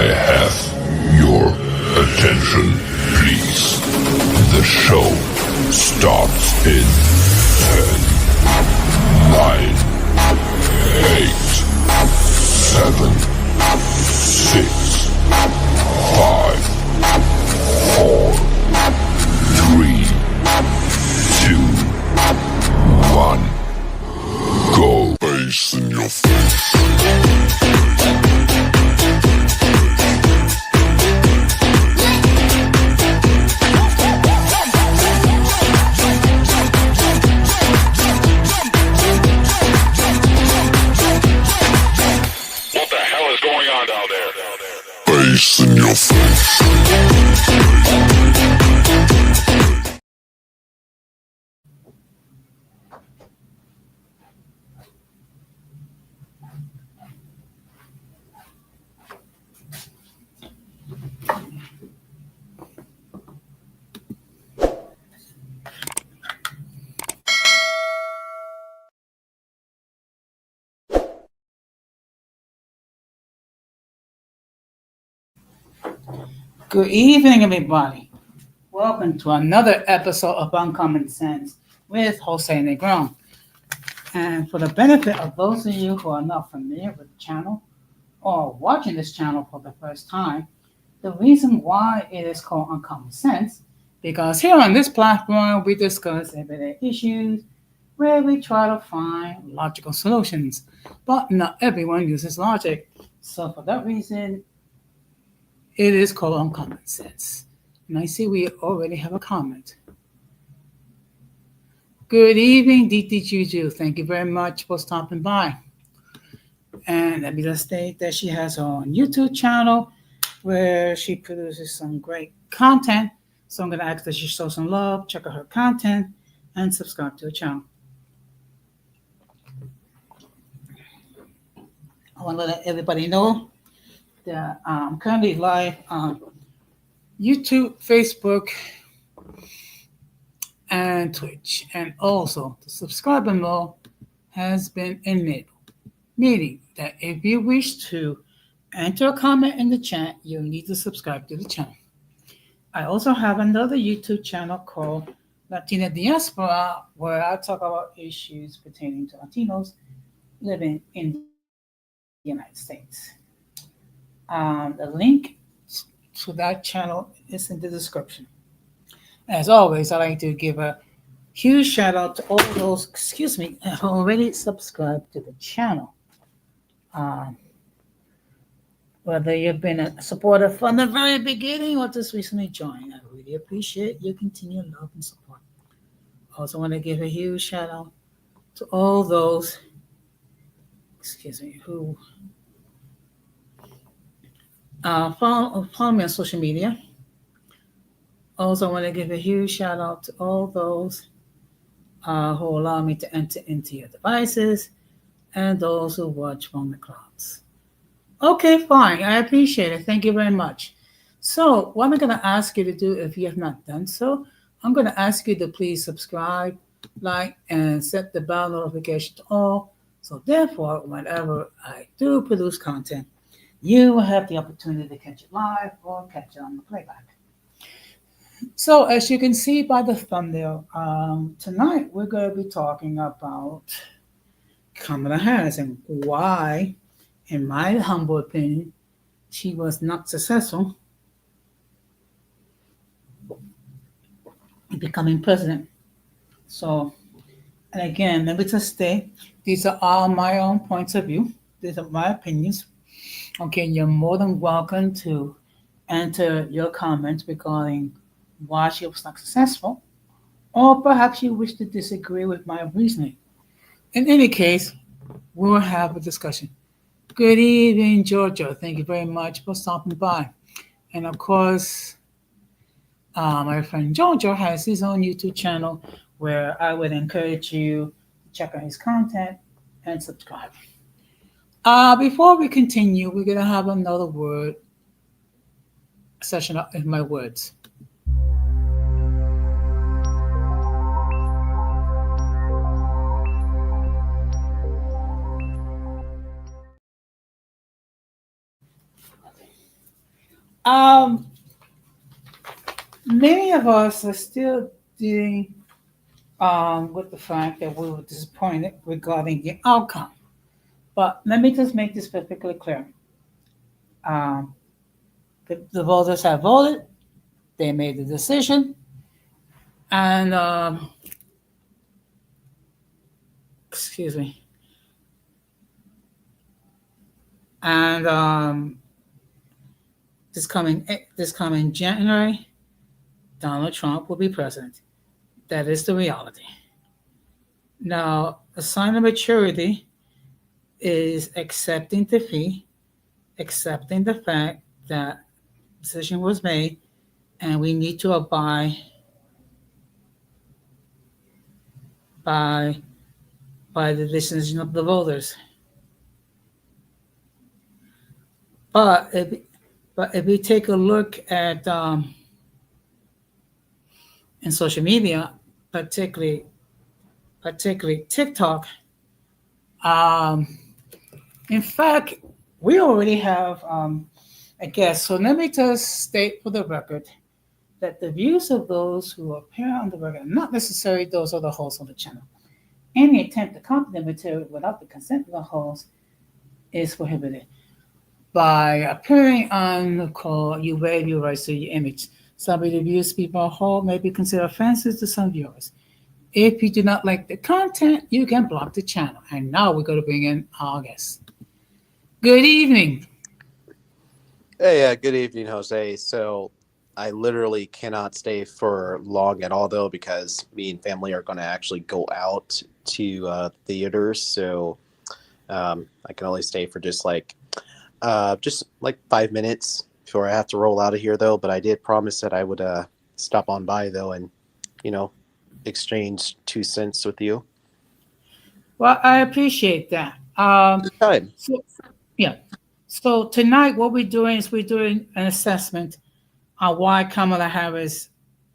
I have your attention, please? The show starts in 10, 9, 8, 7, 6, 5, 4, 3, 2, 1. Go. Face in your face. Face in your face. Good evening, everybody. Welcome to another episode of Uncommon Sense with Jose Negron. And for the benefit of those of you who are not familiar with the channel or watching this channel for the first time, the reason why it is called Uncommon Sense, because here on this platform we discuss everyday issues where we try to find logical solutions, but not everyone uses logic. So for that reason, it is called Uncommon Sense. And I see we already have a comment. Good evening, DT Juju. Thank you very much for stopping by. And let me just state that she has her own YouTube channel where she produces some great content. So I'm going to ask that you show some love, check out her content, and subscribe to the channel. I want to let everybody know that I'm currently live on YouTube, Facebook, and Twitch. And also, the subscribe button has been enabled, meaning that if you wish to enter a comment in the chat, you'll need to subscribe to the channel. I also have another YouTube channel called Latina Diaspora, where I talk about issues pertaining to Latinos living in the United States. The link to that channel is in the description. As always, I'd like to give a huge shout out to all those, who already subscribed to the channel. Whether you've been a supporter from the very beginning or just recently joined, I really appreciate your continued love and support. I also want to give a huge shout out to all those, who follow me on social media. Also, I want to give a huge shout out to all those who allow me to enter into your devices and those who watch from the clouds. Okay, fine. I appreciate it. Thank you very much. So what I'm going to ask you to do, if you have not done so, I'm going to ask you to please subscribe, like, and set the bell notification to all. So therefore, whenever I do produce content, you will have the opportunity to catch it live or catch it on the playback. So as you can see by the thumbnail, tonight we're going to be talking about Kamala Harris and why, in my humble opinion, she was not successful in becoming president. So, and again, let me just state, these are all my own points of view. These are my opinions. Okay, you're more than welcome to enter your comments regarding why she was not successful, or perhaps you wish to disagree with my reasoning. In any case, we'll have a discussion. Good evening, Georgia. Thank you very much for stopping by. And of course, my friend Georgia has his own YouTube channel where I would encourage you to check out his content and subscribe. Before we continue, we're going to have another word session of my words. Um, Many of us are still dealing with the fact that we were disappointed regarding the outcome. But let me just make this perfectly clear. Um, the voters have voted, they made the decision, and excuse me, and this coming January, Donald Trump will be president. That is the reality. Now, a sign of maturity is accepting defeat, accepting the fact that decision was made, and we need to abide by the decision of the voters. But if we take a look at in social media, particularly TikTok, um, in fact, we already have a guest. So let me just state for the record that the views of those who appear on the record are not necessarily those of the hosts of the channel. Any attempt to copy the material without the consent of the host is prohibited. By appearing on the call, you waive your rights to your image. Some of the views people hold may be considered offensive to some viewers. If you do not like the content, you can block the channel. And now we're going to bring in our guest. Good evening. Hey, good evening, Jose. So I literally cannot stay for long at all, though, because me and family are going to actually go out to theaters. So I can only stay for just like 5 minutes before I have to roll out of here, though. But I did promise that I would stop on by, though, and you know, exchange 2 cents with you. Well, I appreciate that. Time. So, yeah. So tonight, what we're doing is we're doing an assessment on why Kamala Harris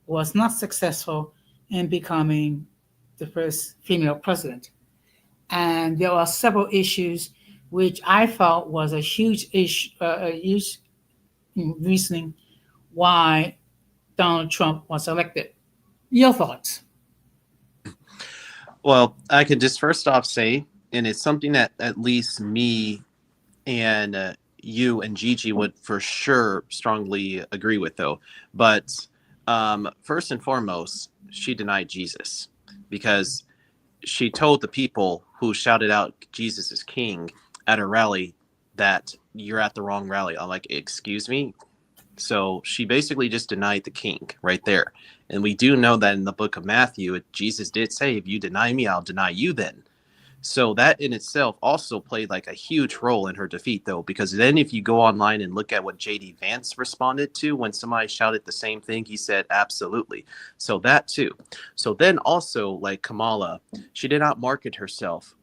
was not successful in becoming the first female president. And there are several issues which I felt was a huge issue, a huge reasoning why Donald Trump was elected. Your thoughts? Well, I could just first off say, and it's something that at least me and you and Gigi would for sure strongly agree with, though. But first and foremost, she denied Jesus because she told the people who shouted out Jesus is king at a rally that you're at the wrong rally. I'm like, excuse me? So she basically just denied the king right there. And we do know that in the book of Matthew, Jesus did say, if you deny me, I'll deny you then. So that in itself also played like a huge role in her defeat, though, because then if you go online and look at what J.D. Vance responded to when somebody shouted the same thing, he said, absolutely. So that too. So then also like Kamala, she did not market herself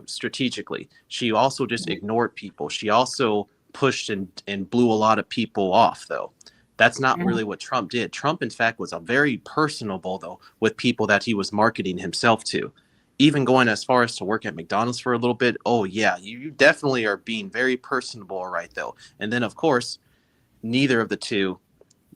strategically. She also just ignored people. She also pushed and blew a lot of people off, though. That's not really what Trump did. Trump, in fact, was a very personable, though, with people that he was marketing himself to. Even going as far as to work at McDonald's for a little bit. Oh, yeah, you definitely are being very personable, right, though. And then, of course, neither of the two,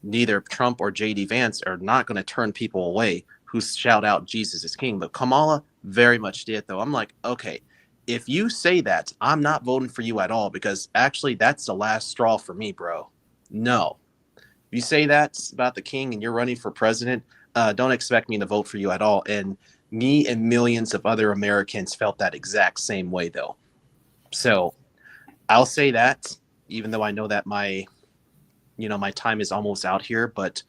neither Trump or J.D. Vance are not going to turn people away who shout out Jesus is king. But Kamala very much did, though. I'm like, okay, if you say that, I'm not voting for you at all because actually that's the last straw for me, bro. No. If you say that's about the king and you're running for president, don't expect me to vote for you at all. And me and millions of other Americans felt that exact same way, though. So I'll say that, even though I know that my time is almost out here, but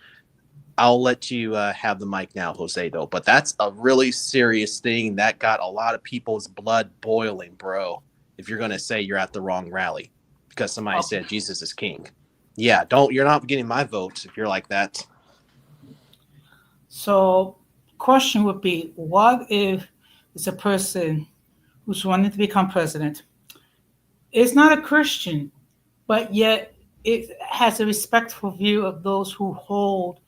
I'll let you have the mic now, Jose, though. But that's a really serious thing that got a lot of people's blood boiling, bro. If you're going to say you're at the wrong rally because somebody said Jesus is king. Yeah, you're not getting my vote if you're like that. So, question would be, what if it's a person who's wanting to become president? It's not a Christian, but yet it has a respectful view of those who hold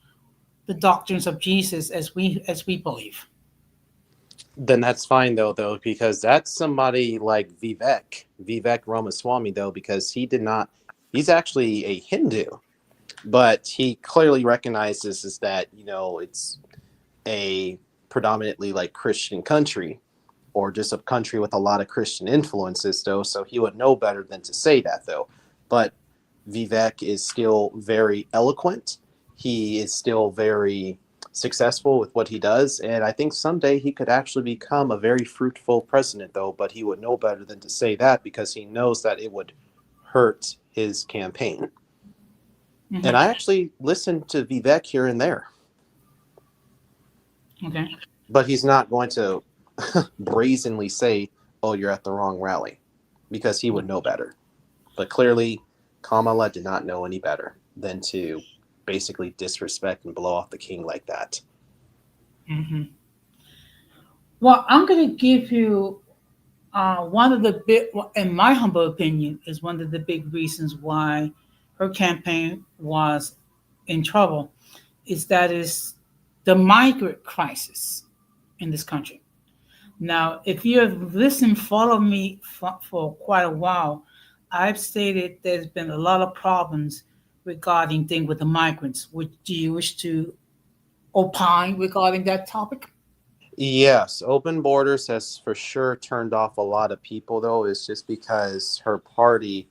the doctrines of Jesus as we believe. Then that's fine, though, because that's somebody like Vivek Ramaswamy, though, because he's actually a Hindu. but he clearly recognizes is that, you know, it's a predominantly like Christian country, or just a country with a lot of Christian influences, though. So he would know better than to say that, though. But Vivek is still very eloquent. He is still very successful with what he does. And I think someday he could actually become a very fruitful president, though. But he would know better than to say that because he knows that it would hurt his campaign. Mm-hmm. And I actually listened to Vivek here and there. Okay. But he's not going to brazenly say, "Oh, you're at the wrong rally," because he would know better. But clearly, Kamala did not know any better than to basically disrespect and blow off the king like that. Mm-hmm. Well, I'm going to give you one of the big, in my humble opinion, is one of the big reasons why her campaign was in trouble. Is the migrant crisis in this country. Now, if you have listened, follow me for quite a while, I've stated there's been a lot of problems regarding things with the migrants. Do you wish to opine regarding that topic? Yes, open borders has for sure turned off a lot of people, though. It's just because her party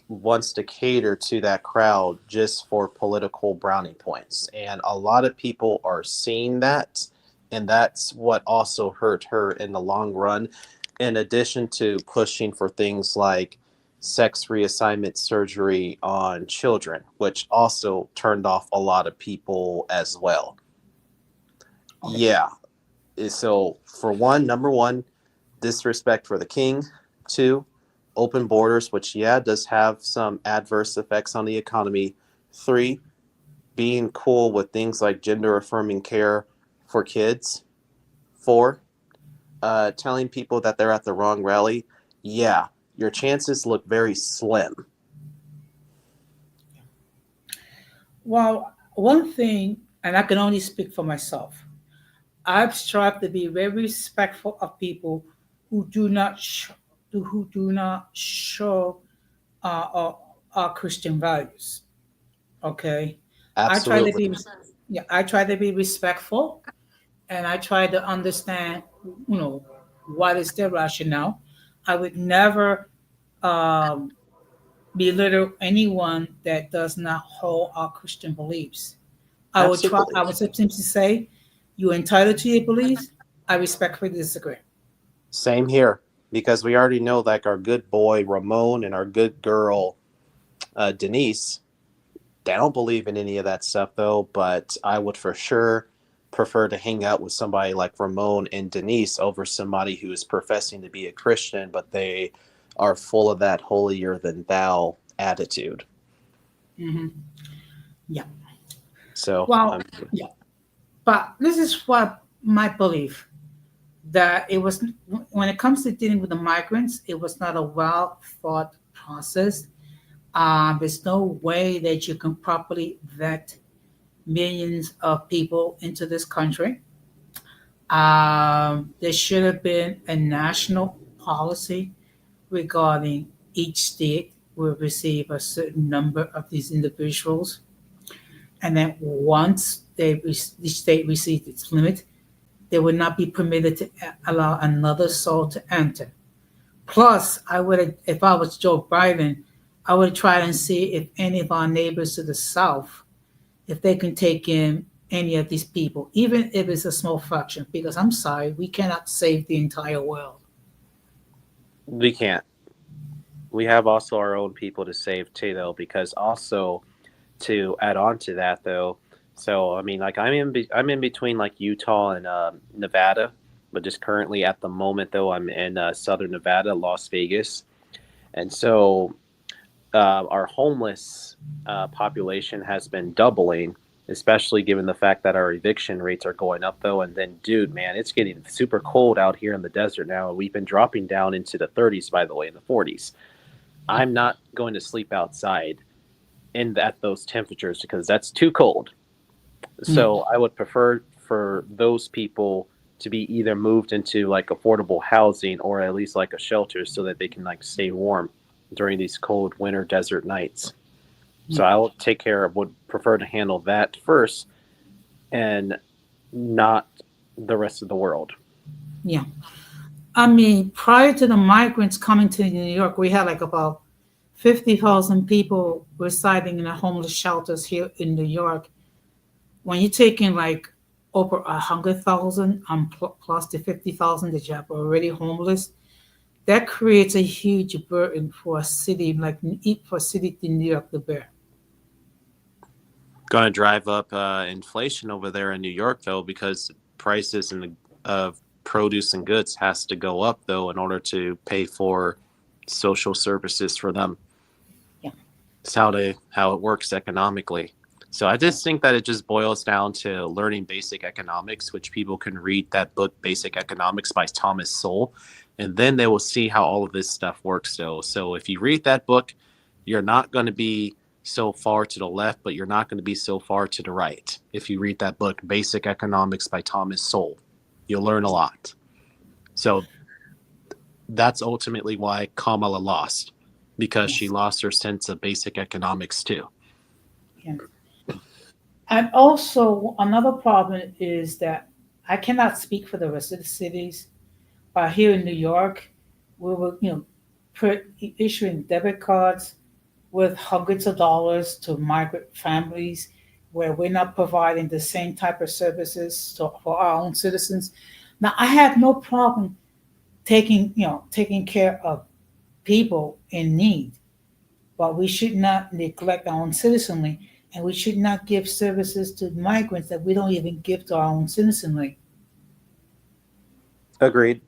wants to cater to that crowd just for political brownie points. And a lot of people are seeing that. And that's what also hurt her in the long run, in addition to pushing for things like sex reassignment surgery on children, which also turned off a lot of people as well. Okay. Yeah. So, for one, number one, disrespect for the king. Two, open borders, which, yeah, does have some adverse effects on the economy. Three, being cool with things like gender affirming care for kids. Four, telling people that they're at the wrong rally. Yeah, your chances look very slim. Well, one thing, and I can only speak for myself, I've strived to be very respectful of people who do not show our Christian values. Okay, I try to Absolutely. be yeah, I try to be respectful, and I try to understand, what is their rationale. I would never um, belittle anyone that does not hold our Christian beliefs. I Absolutely. would simply say, you're entitled to your beliefs. I respectfully disagree. Same here, because we already know, like, our good boy Ramon and our good girl Denise, they don't believe in any of that stuff, though. But I would for sure prefer to hang out with somebody like Ramon and Denise over somebody who is professing to be a Christian, but they are full of that holier than thou attitude. Hmm. Yeah. So, Well, yeah. But this is what my belief, that it was, when it comes to dealing with the migrants, it was not a well thought process. There's no way that you can properly vet millions of people into this country. There should have been a national policy regarding each state will receive a certain number of these individuals. And then once the state receives its limit, they would not be permitted to allow another soul to enter. Plus, I would, if I was Joe Biden, I would try and see if any of our neighbors to the south, if they can take in any of these people, even if it's a small fraction. Because I'm sorry, we cannot save the entire world. we can't. We have also our own people to save too, though, because also to add on to that, though. So I mean, like, I'm in between like Utah and Nevada, but just currently at the moment, though, I'm in Southern Nevada, Las Vegas, and so our homeless population has been doubling, especially given the fact that our eviction rates are going up, though. And then, dude, man, it's getting super cold out here in the desert now. We've been dropping down into the 30s, by the way, in the 40s. I'm not going to sleep outside at those temperatures because that's too cold. So I would prefer for those people to be either moved into like affordable housing or at least like a shelter so that they can like stay warm during these cold winter desert nights. So I'll take care of, would prefer to handle that first and not the rest of the world. Yeah. I mean, prior to the migrants coming to New York, we had like about 50,000 people residing in the homeless shelters here in New York. When you take in like over 100,000 plus the 50,000 that you have already homeless, that creates a huge burden for a city like for a city in New York to bear. Going to drive up inflation over there in New York, though, because prices of produce and goods has to go up, though, in order to pay for social services for them. Yeah. It's how it works economically. So I just think that it just boils down to learning basic economics, which people can read that book, Basic Economics by Thomas Sowell, and then they will see how all of this stuff works. So if you read that book, you're not going to be so far to the left, but you're not going to be so far to the right. If you read that book, Basic Economics by Thomas Sowell, you'll learn a lot. So that's ultimately why Kamala lost, because she lost her sense of basic economics too. Yeah. And also another problem is that I cannot speak for the rest of the cities, but here in New York, we were, issuing debit cards with hundreds of dollars to migrant families where we're not providing the same type of services for our own citizens. Now, I have no problem taking care of people in need, but we should not neglect our own citizenry, and we should not give services to migrants that we don't even give to our own citizenry. Agreed.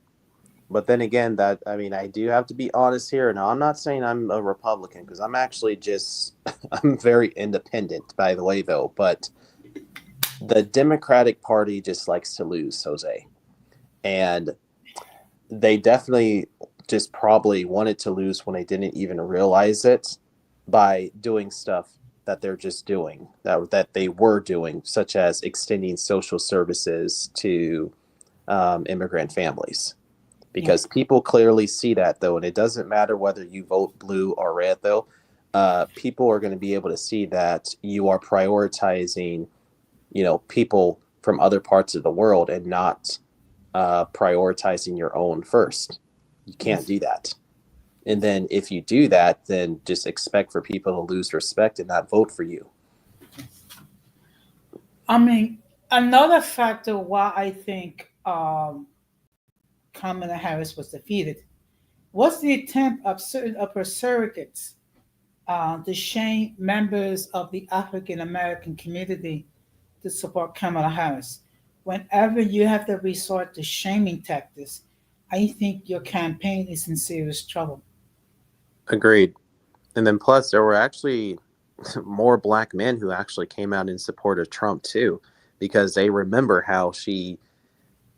But then again, I do have to be honest here. Now, I'm not saying I'm a Republican, because I'm actually just, I'm very independent, by the way, though. But the Democratic Party just likes to lose, Jose. And they definitely just probably wanted to lose when they didn't even realize it by doing stuff that they're just doing, that they were doing, such as extending social services to immigrant families. Because people clearly see that, though, and it doesn't matter whether you vote blue or red, though. People are going to be able to see that you are prioritizing, people from other parts of the world and not prioritizing your own first. You can't do that. And then if you do that, then just expect for people to lose respect and not vote for you. I mean, another factor why I think Kamala Harris was defeated was the attempt of certain upper surrogates to shame members of the African American community to support Kamala Harris. Whenever you have to resort to shaming tactics, I think your campaign is in serious trouble. Agreed. And then plus, there were actually more black men who actually came out in support of Trump too, because they remember how she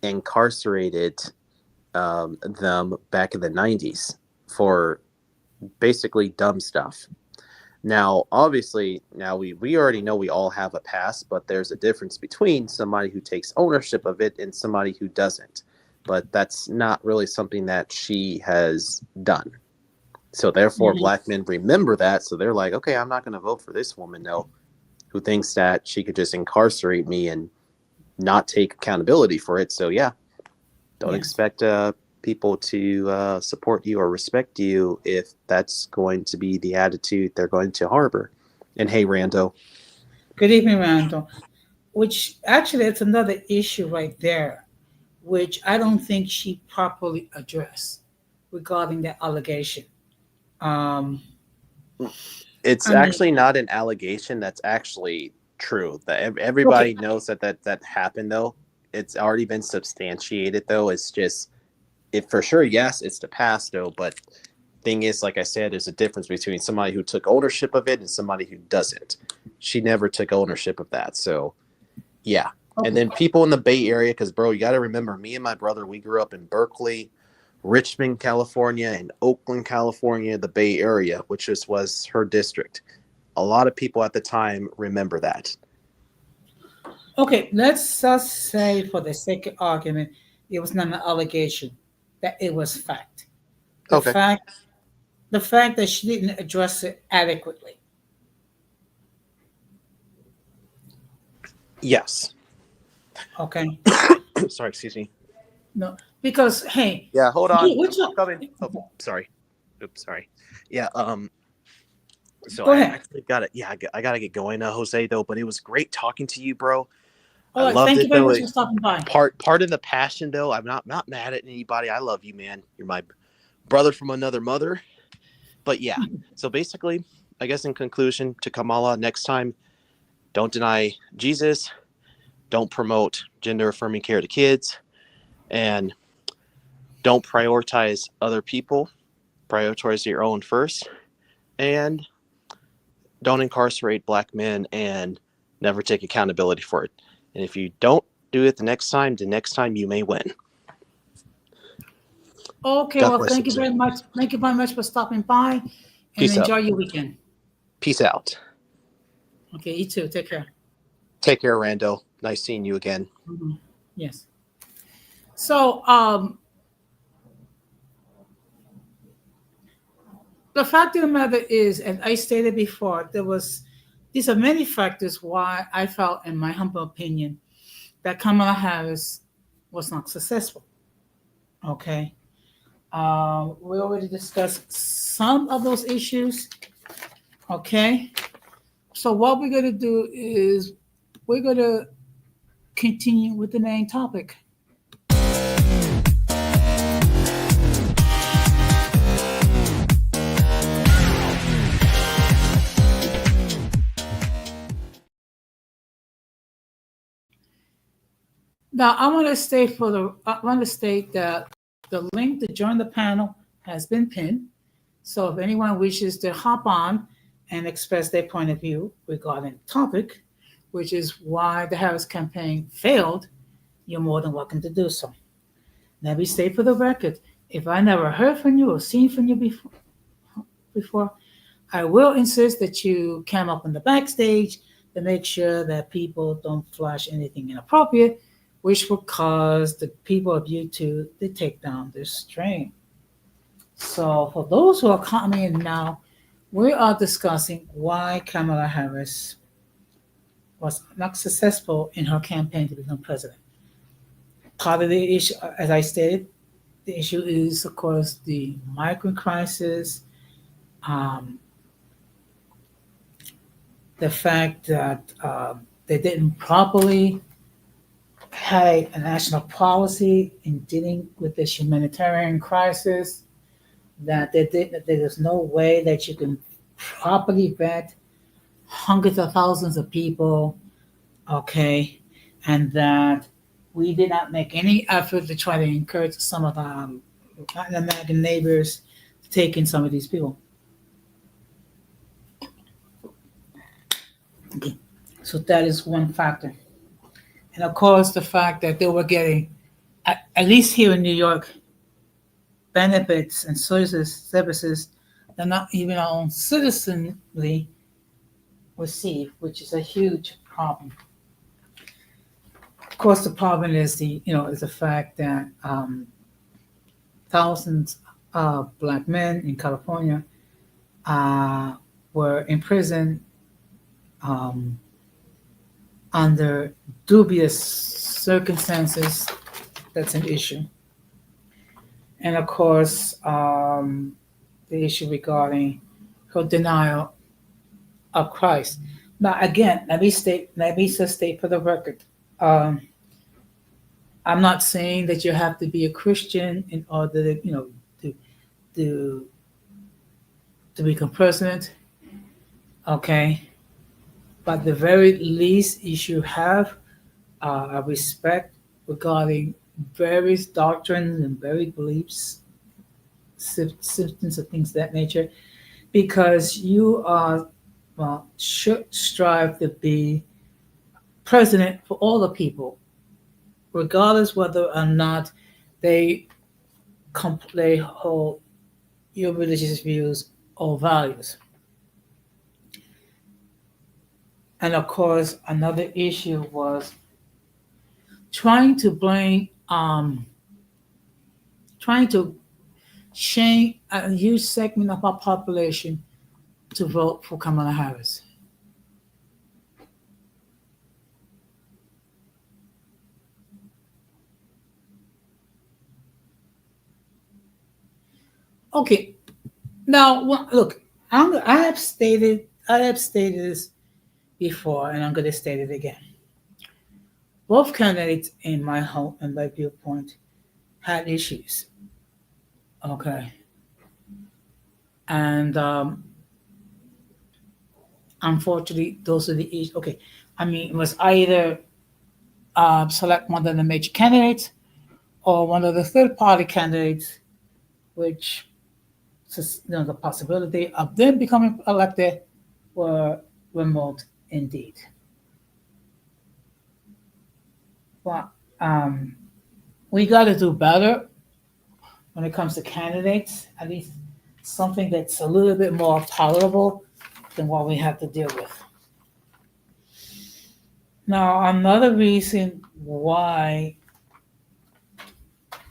incarcerated them back in the 90s for basically dumb stuff. Now, obviously, we already know we all have a past, but there's a difference between somebody who takes ownership of it and somebody who doesn't. But that's not really something that she has done. So therefore, black men remember that. So they're like, okay, I'm not going to vote for this woman, though, who thinks that she could just incarcerate me and not take accountability for it. So, yeah, don't expect people to support you or respect you if that's going to be the attitude they're going to harbor. And hey, Rando. Good evening, Randall. Which actually, it's another issue right there, which I don't think she properly addressed regarding that allegation. It's actually not an allegation. That's actually true. That everybody knows that happened, though. It's already been substantiated, though. It's just, for sure, yes, it's the past, though. But thing is, like I said, there's a difference between somebody who took ownership of it and somebody who doesn't. She never took ownership of that. So, yeah. And then people in the Bay Area, because, bro, you got to remember, me and my brother, we grew up in Berkeley, Richmond, California, and Oakland, California, the Bay Area, which was her district. A lot of people at the time remember that. Okay, let's just say, for the sake of argument, it was not an allegation, that it was fact. The fact that she didn't address it adequately. Yes. Okay. Sorry, excuse me. No, because hey, Yeah, hold on. which I'm coming. Oh, sorry. Oops, sorry. Yeah. So go I ahead. actually got it. Yeah, I gotta get going, Jose. Though, but it was great talking to you, bro. I All right. loved Thank you it very though. much for stopping by. Pardon the passion, though. I'm not mad at anybody. I love you, man. You're my brother from another mother. But yeah. So basically, I guess in conclusion, to Kamala, next time, don't deny Jesus. Don't promote gender affirming care to kids, and don't prioritize other people. Prioritize your own first, and don't incarcerate black men and never take accountability for it. And if you don't do it the next time you may win. Okay. God Well, bless you, thank you Jose. very much. Thank you very much for stopping by, and Peace out. enjoy your weekend. Peace out. Okay. You too. Take care. Take care, Rando. Nice seeing you again. Mhm. Yes. So, the fact of the matter is, as I stated before, these are many factors why I felt, in my humble opinion, that Kamala Harris was not successful. Okay. We already discussed some of those issues. Okay. So what we're going to do is we're going to continue with the main topic. Now, I want to state that the link to join the panel has been pinned. So if anyone wishes to hop on and express their point of view regarding the topic, which is why the Harris campaign failed, you're more than welcome to do so. Let me state for the record, if I never heard from you or seen from you before, I will insist that you come up in the backstage to make sure that people don't flash anything inappropriate, which will cause the people of YouTube to take down this stream. So for those who are coming in now, we are discussing why Kamala Harris was not successful in her campaign to become president. Part of the issue, as I stated, the issue is, of course, the migrant crisis, um, the fact that they didn't properly have a national policy in dealing with this humanitarian crisis, that there's no way that you can properly vet hundreds of thousands of people, okay, and that we did not make any effort to try to encourage some of our Latin American neighbors to take in some of these people. Okay. So that is one factor. And of course, the fact that they were getting, at least here in New York, benefits and services that not even our own citizenry receive, which is a huge problem. Of course, the problem is the fact that thousands of black men in California were in prison um, under dubious circumstances. That's an issue. And of course, the issue regarding her denial of Christ. Now, again, let me just state for the record. Um, I'm not saying that you have to be a Christian in order to, to to to become president. Okay, but the very least you should have a respect regarding various doctrines and various beliefs, systems of things of that nature, because you are should strive to be president for all the people, regardless whether or not they they hold your religious views or values. And of course, another issue was trying to blame, trying to shame a huge segment of our population to vote for Kamala Harris. Okay, now look, I have stated this before, and I'm going to state it again. Both candidates, in my hope and my viewpoint, had issues. Okay, and unfortunately, those are the issues. Okay, I mean, it was either select one of the major candidates or one of the third party candidates, which the possibility of them becoming elected were remote indeed. But we got to do better when it comes to candidates, at least something that's a little bit more tolerable than what we have to deal with. Now, another reason why,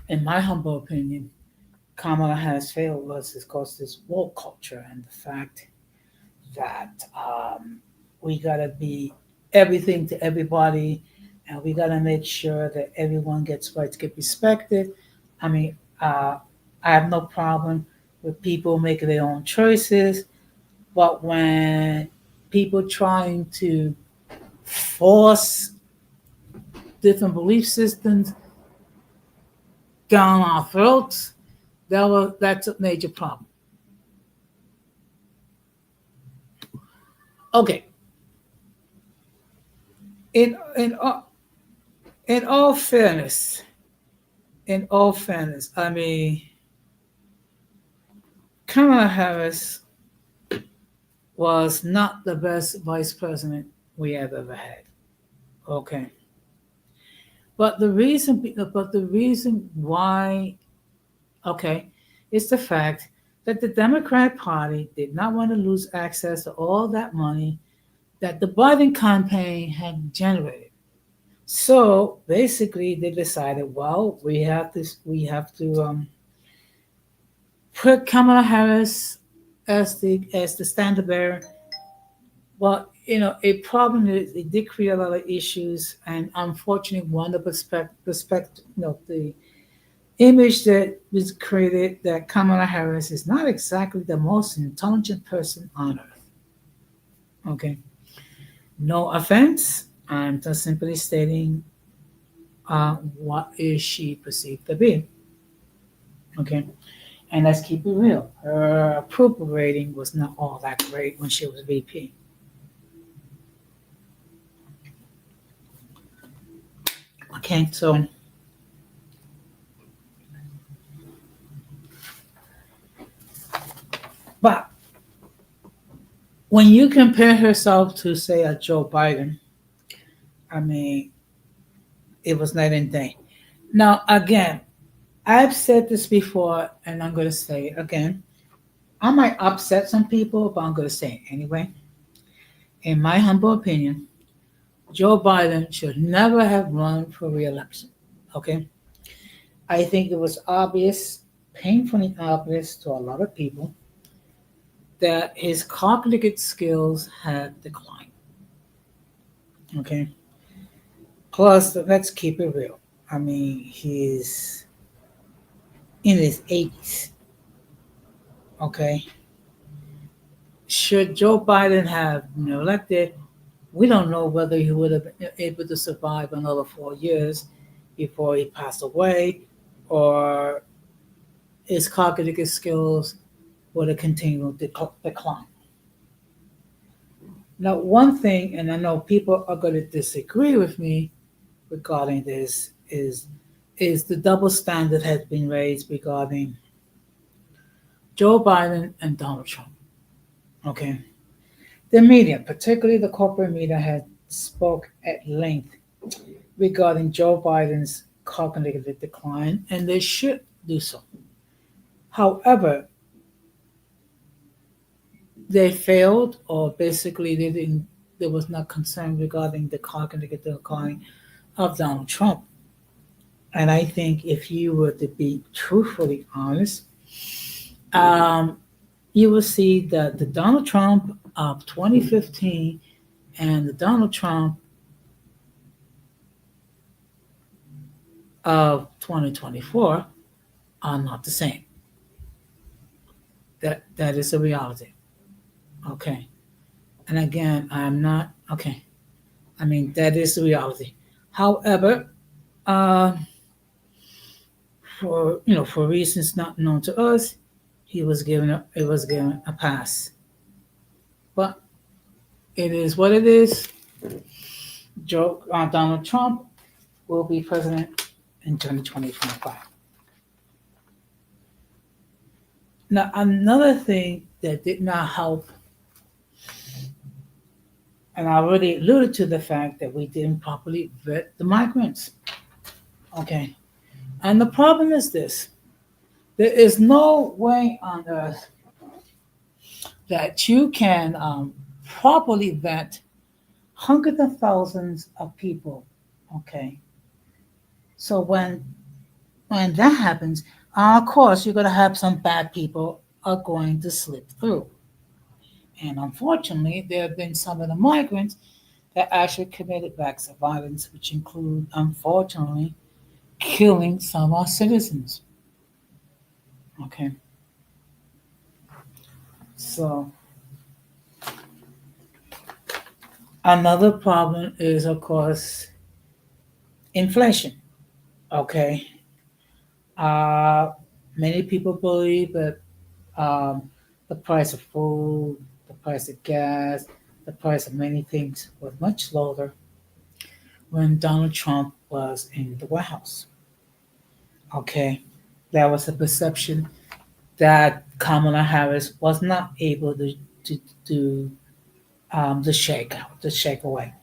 in my humble opinion, Kamala has failed was because this woke culture and the fact that we gotta be everything to everybody, and we gotta make sure that everyone gets right to get respected. I mean, I have no problem with people making their own choices, but when people trying to force different belief systems down our throats, that's a major problem. Okay, in in all- in all fairness, I mean, Kamala Harris was not the best vice president we have ever had. Okay, but the reason why, okay, is the fact that the Democrat Party did not want to lose access to all that money that the Biden campaign had generated. So basically, they decided, well, we have to put Kamala Harris as the standard bearer. Well, a problem is it did create a lot of issues, and unfortunately, one of the the image that was created that Kamala Harris is not exactly the most intelligent person on earth. Okay, no offense. I'm just simply stating what is she perceived to be. Okay, and let's keep it real. Her approval rating was not all that great when she was VP. Okay, so but when you compare herself to say a Joe Biden, I mean, it was night and day. Now again, I've said this before, and I'm going to say it again. I might upset some people, but I'm going to say it anyway. In my humble opinion, Joe Biden should never have run for re-election. Okay, I think it was obvious, painfully obvious to a lot of people, that his cognitive skills had declined. Okay, plus let's keep it real. I mean, he's in his 80s. Okay, should Joe Biden have been elected, we don't know whether he would have been able to survive another 4 years before he passed away, or his cognitive skills would have continued to decline. Now, one thing, and I know people are going to disagree with me regarding this, is the double standard has been raised regarding Joe Biden and Donald Trump. Okay, the media, particularly the corporate media, has spoke at length regarding Joe Biden's cognitive decline, and they should do so. However, they failed, or basically they didn't. There was not concern regarding the cognitive decline of Donald Trump. And I think if you were to be truthfully honest, um, you will see that the Donald Trump of 2015 and the Donald Trump of 2024 are not the same. That is a reality. Okay. And again, I'm not okay. I mean, that is the reality. However, uh, for reasons not known to us, it was given a pass. But it is what it is. Donald Trump will be president in 2025. Now, another thing that did not help, and I already alluded to the fact that we didn't properly vet the migrants. Okay. And the problem is this: there is no way on earth that you can properly vet hundreds of thousands of people. Okay. So when that happens, of course, you're going to have some bad people are going to slip through. And unfortunately, there have been some of the migrants that actually committed acts of violence, which include, unfortunately, killing some of our citizens. Okay. So another problem is, of course, inflation. Okay. Uh, Many people believe that um, the price of food, the price of gas, the price of many things was much lower when Donald Trump was in the White House. Okay, there was a perception that Kamala Harris was not able to do the shake away.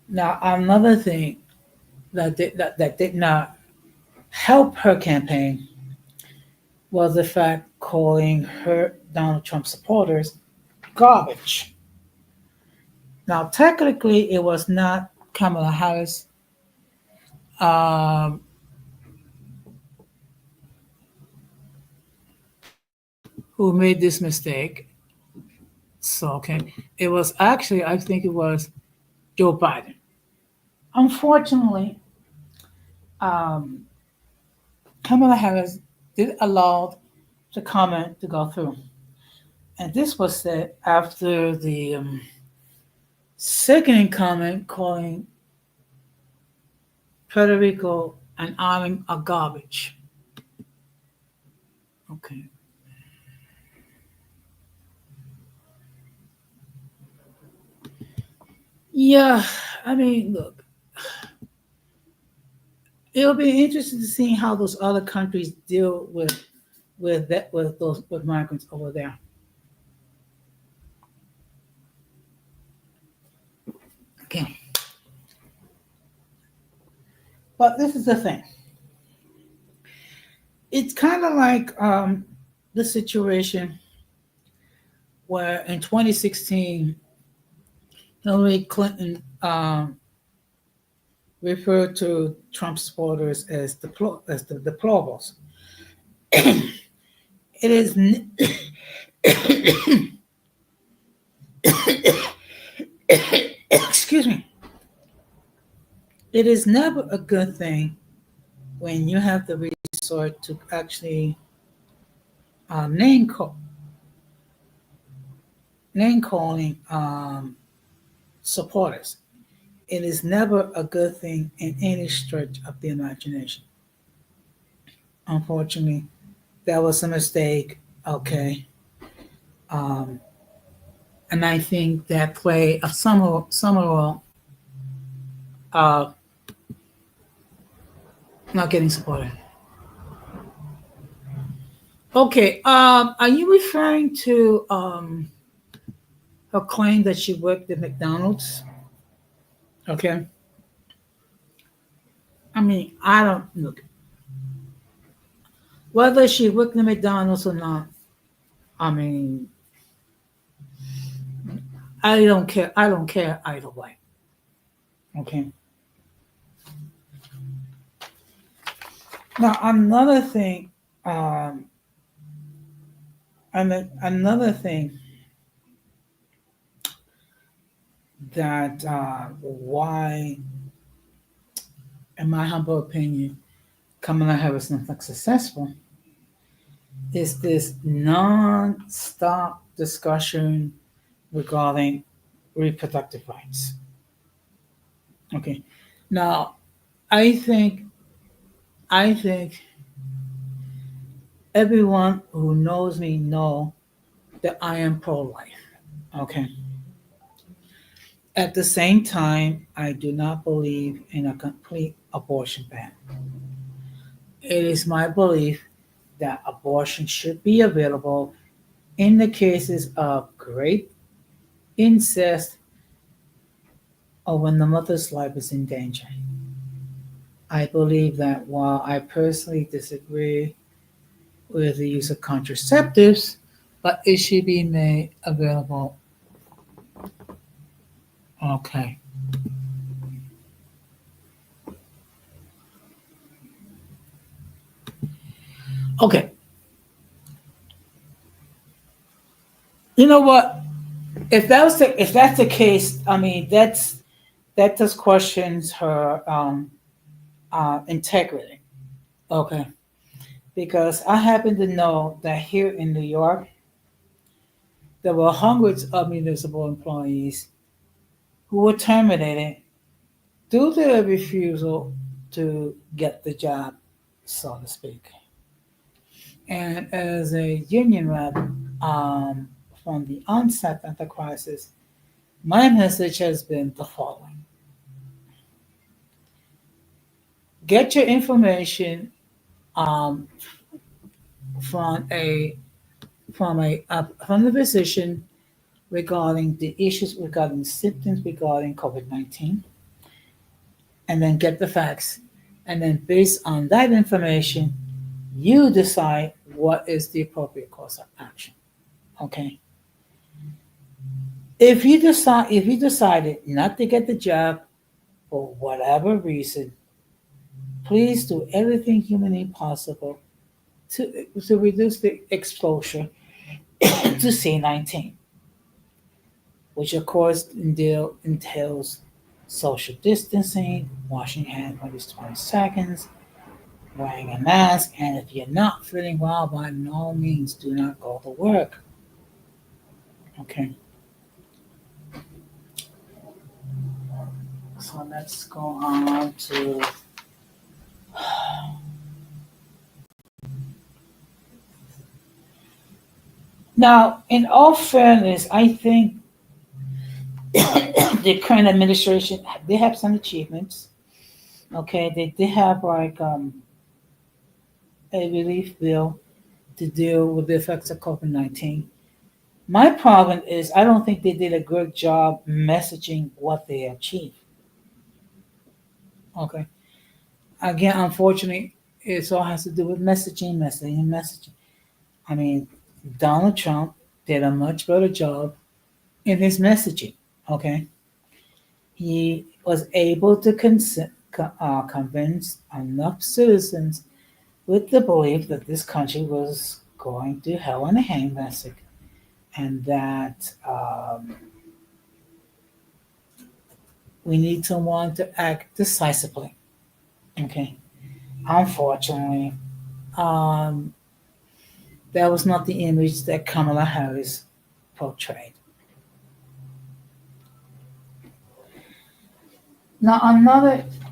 Now another thing that did not help her campaign was the fact calling her Donald Trump supporters garbage. Now, technically, it was not Kamala Harris um, who made this mistake. So, okay, it was actually, I think it was Joe Biden. Unfortunately, um, Kamala Harris did allow the comment to go through. And this was said after the second comment calling Puerto Rico an island of garbage. Okay. Yeah, I mean, look, it'll be interesting to see how those other countries deal with migrants over there. Okay, but this is the thing. It's kind of like the situation where in 2016 Hillary Clinton referred to Trump supporters as the deplorables. It is excuse me. It is never a good thing when you have the resort to actually name call name calling supporters. It is never a good thing in any stretch of the imagination. Unfortunately, that was a mistake. Okay, um, and I think that play of Summerall uh, not getting supported. Okay, are you referring to her claim that she worked at McDonald's? Okay, I mean I don't look whether she worked at McDonald's or not. I mean I don't care. I don't care either way. Okay. Now um, another thing that why, in my humble opinion, Kamala Harris is not successful is this non-stop discussion regarding reproductive rights. Okay. Now, I think I think everyone who knows me know that I am pro-life. Okay. At the same time, I do not believe in a complete abortion ban. It is my belief that abortion should be available in the cases of rape, incest, or when the mother's life is in danger. I believe that while I personally disagree with the use of contraceptives, but it should be made available. Okay. Okay. You know what? If that's the case, I mean that just questions her integrity. Okay. Because I happen to know that here in New York, there were hundreds of municipal employees who were terminated due to their refusal to get the job, so to speak. And as a union rep, from the onset of the crisis, my message has been the following: get your information um, from a from the physician regarding the issues regarding symptoms regarding COVID-19, and then get the facts, and then based on that information, you decide what is the appropriate course of action. Okay. If you decided not to get the job for whatever reason, please do everything humanly possible to reduce the exposure to C-19, which of course entails social distancing, washing hands for at least 20 seconds, wearing a mask, and if you're not feeling well, by no means do not go to work. Okay, so let's go on to now. In all fairness, I think the current administration they have some achievements. Okay, they did have like a relief bill to deal with the effects of COVID-19. My problem is I don't think they did a good job messaging what they achieved. Okay, again, unfortunately, it all has to do with messaging. I mean, Donald Trump did a much better job in his messaging. Okay, he was able to convince enough citizens with the belief that this country was going to hell in a handbasket and that we need someone to act decisively. Okay. Unfortunately, um, that was not the image that Kamala Harris portrayed. Now,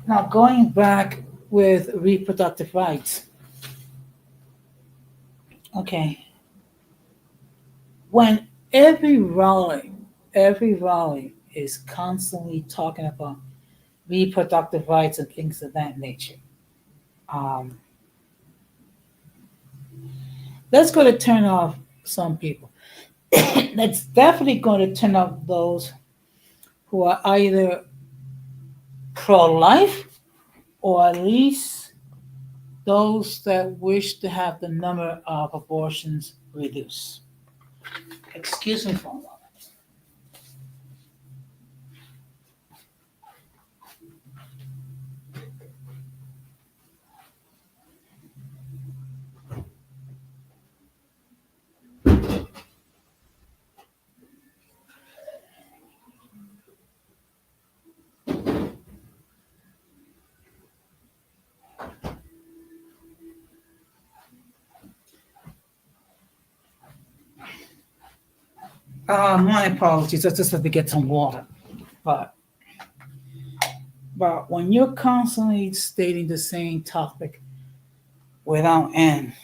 now going back with reproductive rights. Okay. When every rally is constantly talking about reproductive rights and things of that nature. Um, that's going to turn off some people. That's definitely going to turn off those who are either pro-life or at least those that wish to have the number of abortions reduced. Excuse me for a moment. My apologies. I just had to get some water. But but when you're constantly stating the same topic without end,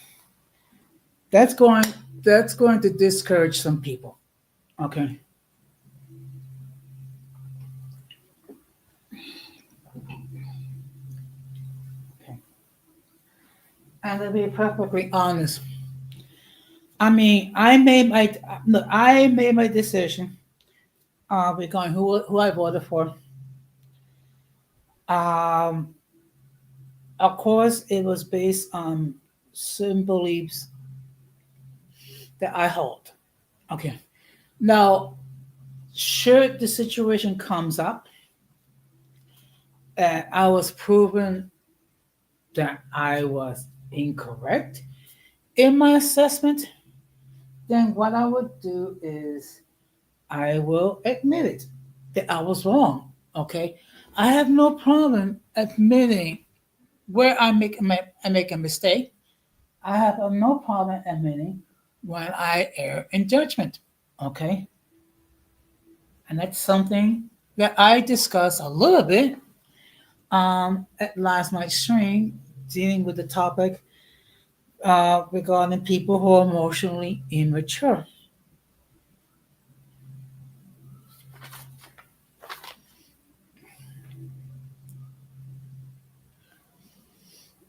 that's going that's going to discourage some people. Okay. Okay. And to be perfectly honest, I mean, I made my decision regarding who I voted for. Um, of course, it was based on certain beliefs that I hold. Okay. Now, should the situation comes up and I was proven that I was incorrect in my assessment, then what I would do is I will admit it that I was wrong. Okay. I have no problem admitting where I make a mistake. I have no problem admitting when I err in judgment. Okay. And that's something that I discussed a little bit at last night's stream, dealing with the topic regarding people who are emotionally immature.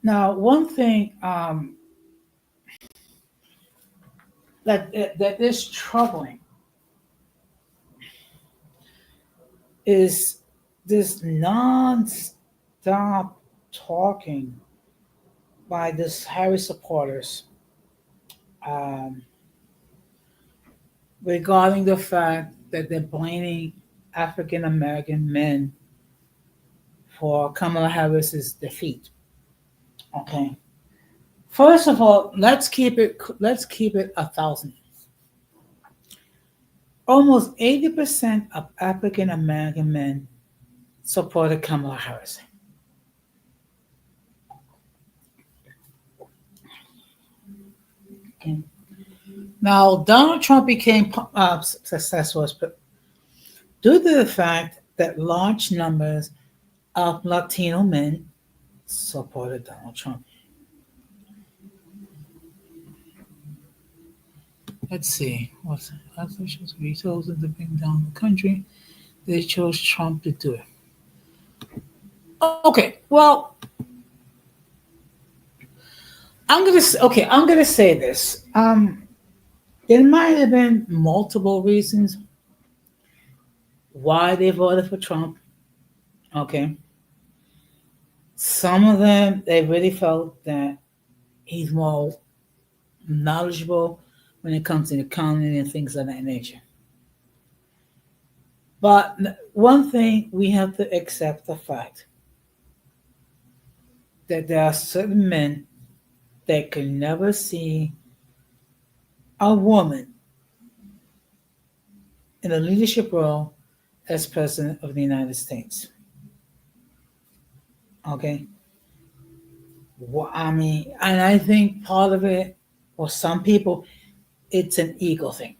Now, one thing that is troubling is this non-stop talking by this Harris supporters um, regarding the fact that they're blaming African American men for Kamala Harris's defeat. Okay. First of all, let's keep it 1,000. Almost 80% of African American men supported Kamala Harris. Okay. Now, Donald Trump became successful due to the fact that large numbers of Latino men supported Donald Trump. Let's see. What's officials resources to bring down the country? They chose Trump to do it. Okay, well, I'm gonna say this. There might have been multiple reasons why they voted for Trump. Okay, some of them they really felt that he's more knowledgeable when it comes to economy and things of that nature. But one thing we have to accept the fact that there are certain men that can never see a woman in a leadership role as president of the United States. Okay. Well, I mean, and I think part of it, for some people, it's an ego thing.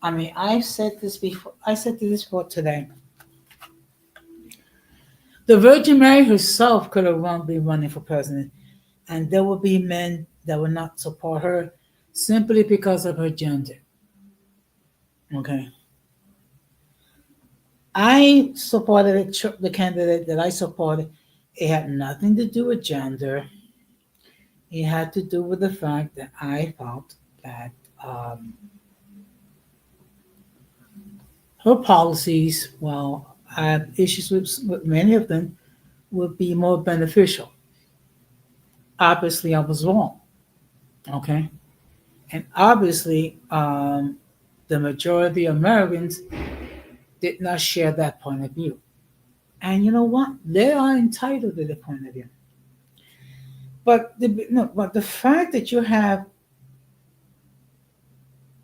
I mean, I've said this before. I said this before today. The Virgin Mary herself could have been running for president, and there would be men that would not support her simply because of her gender. Okay. I supported the candidate that I supported. It had nothing to do with gender. It had to do with the fact that I felt that her policies, well, I have issues with many of them, would be more beneficial. Obviously, I was wrong. Okay. And obviously, the majority of Americans did not share that point of view. And you know what? They are entitled to the point of view. But the fact that you have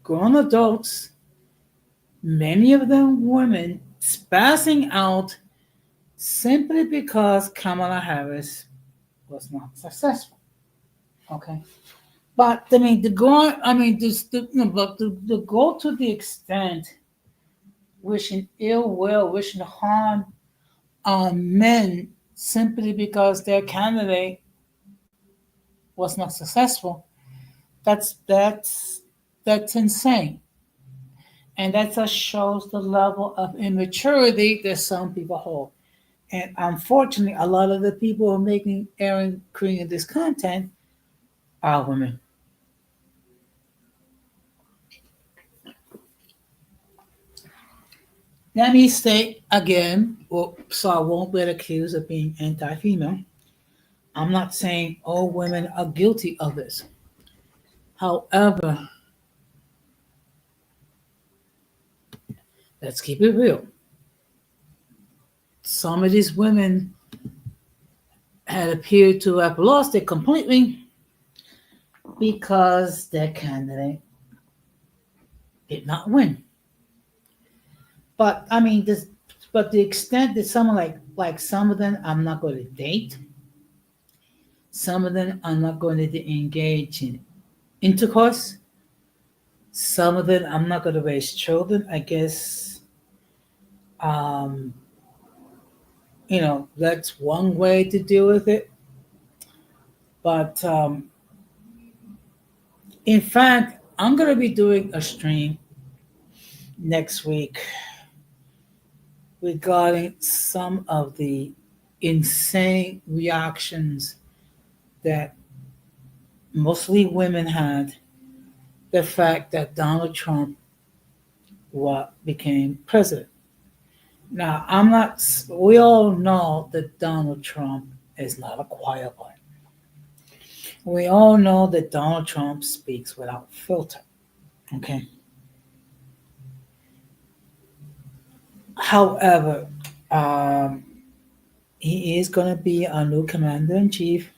grown adults, many of them women, spazzing out simply because Kamala Harris was not successful. Okay. But I mean, to go, I mean, just to, but to go to the extent wishing ill will, wishing harm on men simply because their candidate was not successful. That's insane, and that just shows the level of immaturity that some people hold. And unfortunately, a lot of the people who are making airing creating this content are women. Let me state again, so I won't get accused of being anti-female. I'm not saying all women are guilty of this. However, let's keep it real. Some of these women had appeared to have lost it completely because their candidate did not win. But I mean, but the extent that someone like some of them I'm not going to date, some of them I'm not going to engage in intercourse, some of them I'm not going to raise children. I guess, um, that's one way to deal with it. But in fact, I'm going to be doing a stream next week regarding some of the insane reactions that mostly women had the fact that Donald Trump became president. Now, I'm not, we all know that Donald Trump is not a quiet one. We all know that Donald Trump speaks without filter. Okay. However, um, he is going to be our new commander in chief,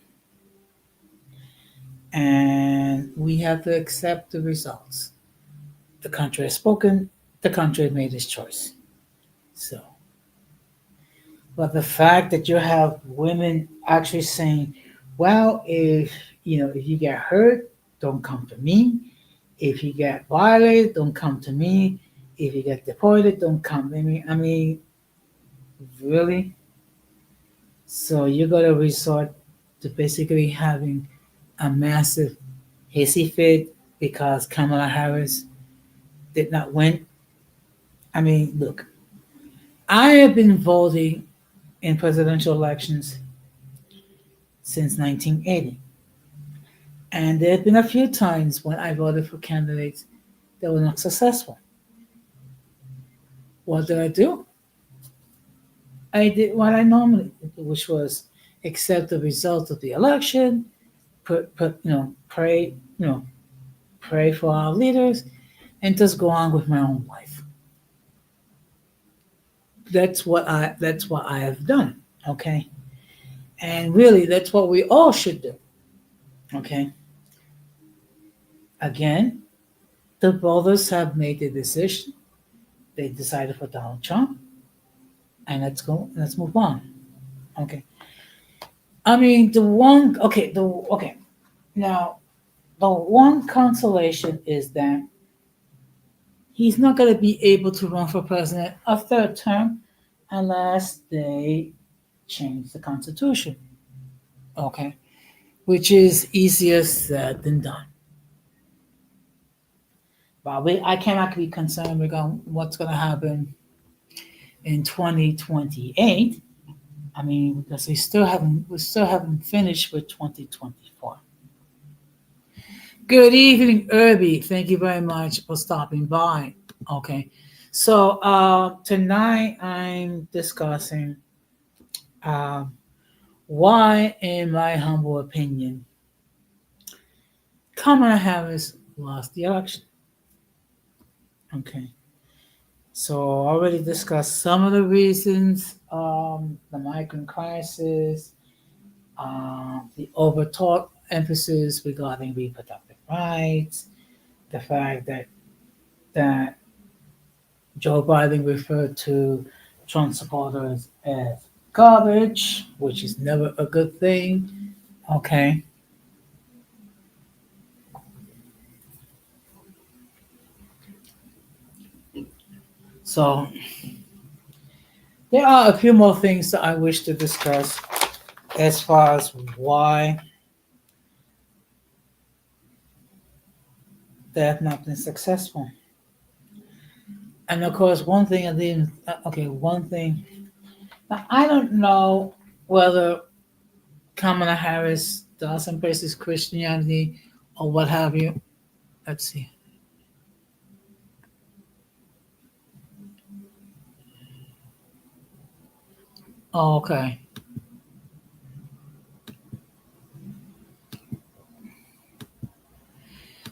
and we have to accept the results. The country has spoken, the country has made its choice. So, but the fact that you have women actually saying, well, if you get hurt, don't come to me. If you get violated, don't come to me. If you get deported, don't come to me. I mean, really? So you're gonna resort to basically having a massive hissy fit because Kamala Harris did not win? I mean, look, I have been voting in presidential elections since 1980. And there have been a few times when I voted for candidates that were not successful. What did I do? I did what I normally do, which was accept the result of the election, pray, pray for our leaders, and just go on with my own life. That's what I have done. Okay. And really that's what we all should do. Okay. Again, the voters have made the decision. They decided for Donald Trump. And let's move on. Okay. I mean now the one consolation is that he's not going to be able to run for president a third term unless they change the constitution. Okay. Which is easier said than done. But I cannot be concerned regarding what's going to happen in 2028. I mean, because we still haven't finished with 2024. Good evening, Irby. Thank you very much for stopping by. Okay, so tonight I'm discussing why, in my humble opinion, Kamala Harris lost the election. Okay. So I already discussed some of the reasons, the migrant crisis, the overtaught emphasis regarding reproductive rights, the fact that Joe Biden referred to Trump supporters as garbage, which is never a good thing. Okay. So there are a few more things that I wish to discuss as far as why they have not been successful. And of course, one thing I didn't, okay, one thing, now, I don't know whether Kamala Harris does embraces Christianity or what have you. Let's see. Oh, okay.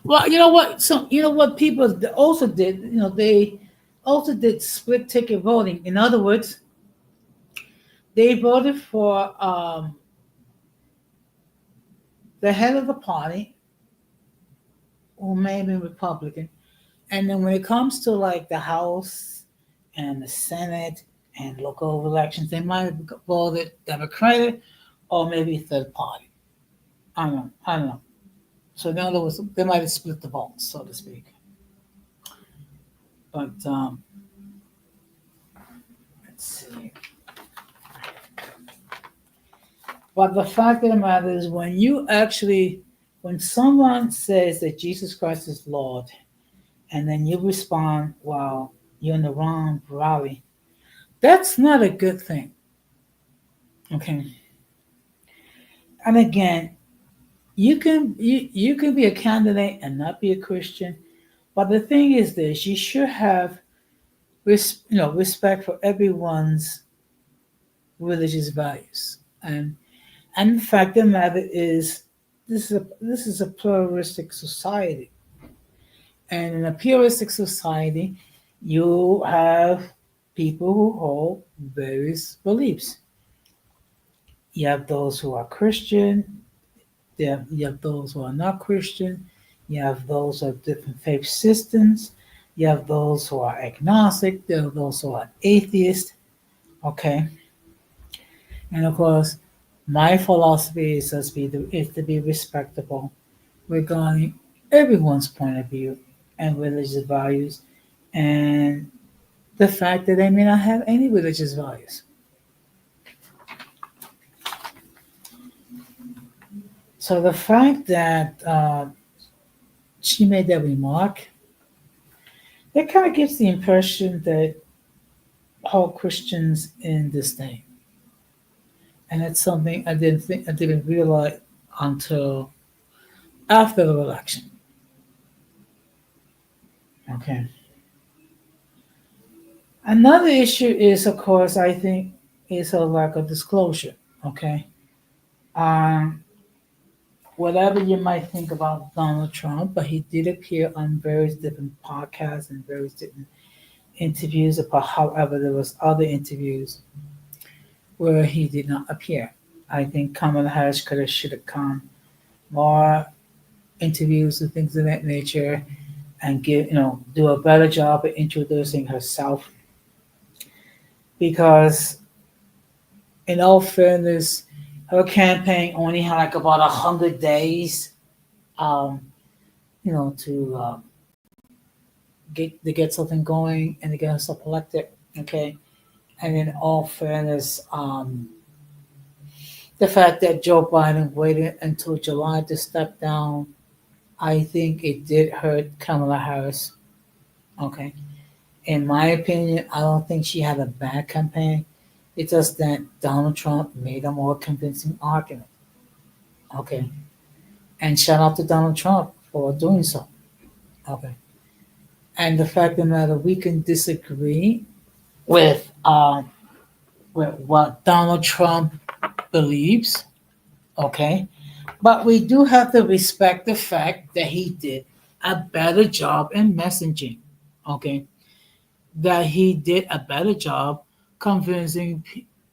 Well, you know what? So you know what people also did. You know, they also did split ticket voting. In other words, they voted for the head of the party, who may be Republican, and then when it comes to like the House and the Senate and local elections, they might have voted Democratic or maybe third party. I don't know. I don't know. So in other words, they might have split the votes, so to speak. But let's see. But the fact of the matter is, when someone says that Jesus Christ is Lord, and then you respond, "Well, you're in the wrong rally," that's not a good thing. Okay. And again, you can be a candidate and not be a Christian, but the thing is this: you should have respect for everyone's religious values. And the fact of the matter is, this is a pluralistic society, and in a pluralistic society, you have people who hold various beliefs. You have those who are Christian. You have those who are not Christian. You have those who have different faith systems. You have those who are agnostic. There are those who are atheist. Okay, and of course, my philosophy is to be respectable regarding everyone's point of view and religious values, and the fact that they may not have any religious values. So the fact that she made that remark, that kind of gives the impression that all Christians in this thing, and it's something I didn't realize until after the election. Okay. Another issue is, of course, I think, is a lack of disclosure. Okay. Um, Whatever you might think about Donald Trump, but he did appear on various different podcasts and various different interviews. But however, there was other interviews where he did not appear. I think Kamala Harris should have come more interviews and things of that nature, and do a better job of introducing herself. Because in all fairness, her campaign only had like about 100 days, um, to get something going and to get herself elected. Okay, and in all fairness, the fact that Joe Biden waited until July to step down, I think it did hurt Kamala Harris. Okay, in my opinion, I don't think she had a bad campaign. It's just that Donald Trump made a more convincing argument. Okay, and shout out to Donald Trump for doing so. Okay, and the fact of the matter, we can disagree with what Donald Trump believes. Okay, but we do have to respect the fact that he did a better job in messaging. Okay, that he did a better job convincing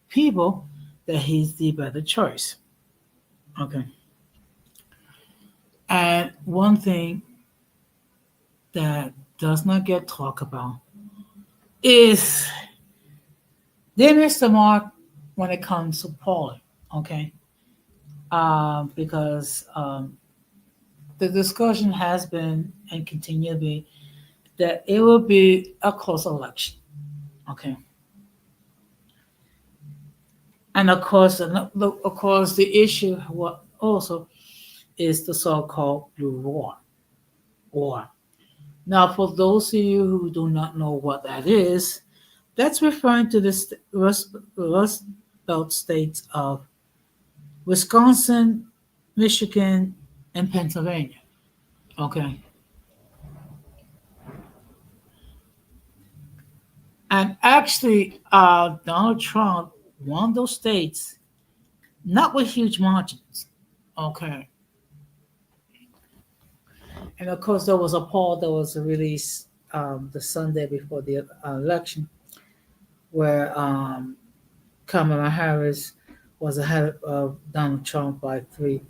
people that he's the better choice. Okay. And one thing that does not get talked about is they missed the mark when it comes to polling. Okay. Because the discussion has been and continue to be that it will be a close election. Okay. And of course, the issue what also is the so-called Blue War. War. Now, for those of you who do not know what that is, that's referring to the Rust Belt states of Wisconsin, Michigan, and Pennsylvania. Okay. And actually, Donald Trump won those states, not with huge margins. Okay. And of course, there was a poll that was released the Sunday before the election where Kamala Harris was ahead of Donald Trump by three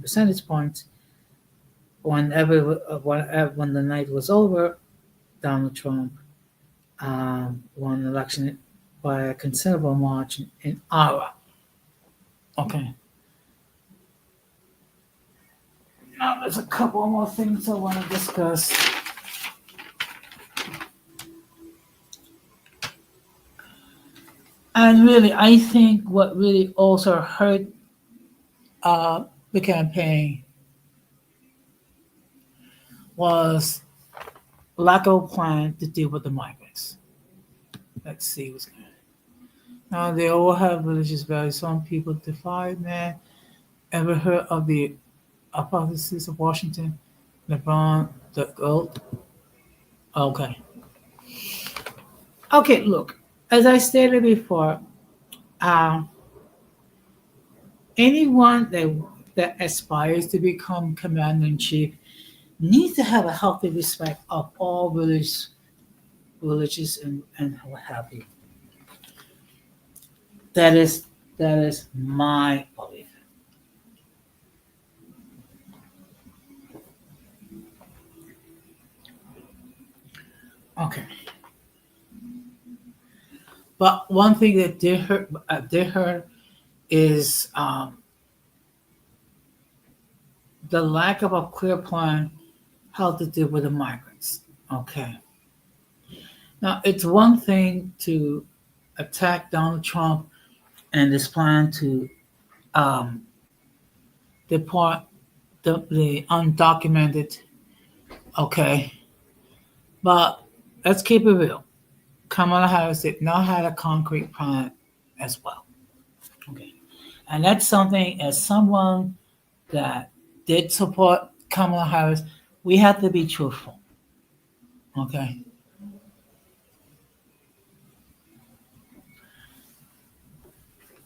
percentage points. When the night was over, Donald Trump won the election by a considerable margin in Iowa. Okay. Now there's a couple more things I want to discuss. And really, I think what really also hurt the campaign was lack of a plan to deal with the migrants. Let's see what's going on. Now, they all have religious values. Some people defy man. Ever heard of the hypothesis of Washington? LeBron, the GOAT? Okay. Okay, look, as I stated before, uh, anyone that aspires to become commander in chief needs to have a healthy respect of all religious and what have you. That is my belief. Okay. But one thing that did hurt is the lack of a clear plan how to deal with the migrants. Okay. Now, it's one thing to attack Donald Trump and his plan to um, deport the undocumented. Okay. But let's keep it real. Kamala Harris did not have a concrete plan as well. Okay. And that's something, as someone that did support Kamala Harris, we have to be truthful. Okay.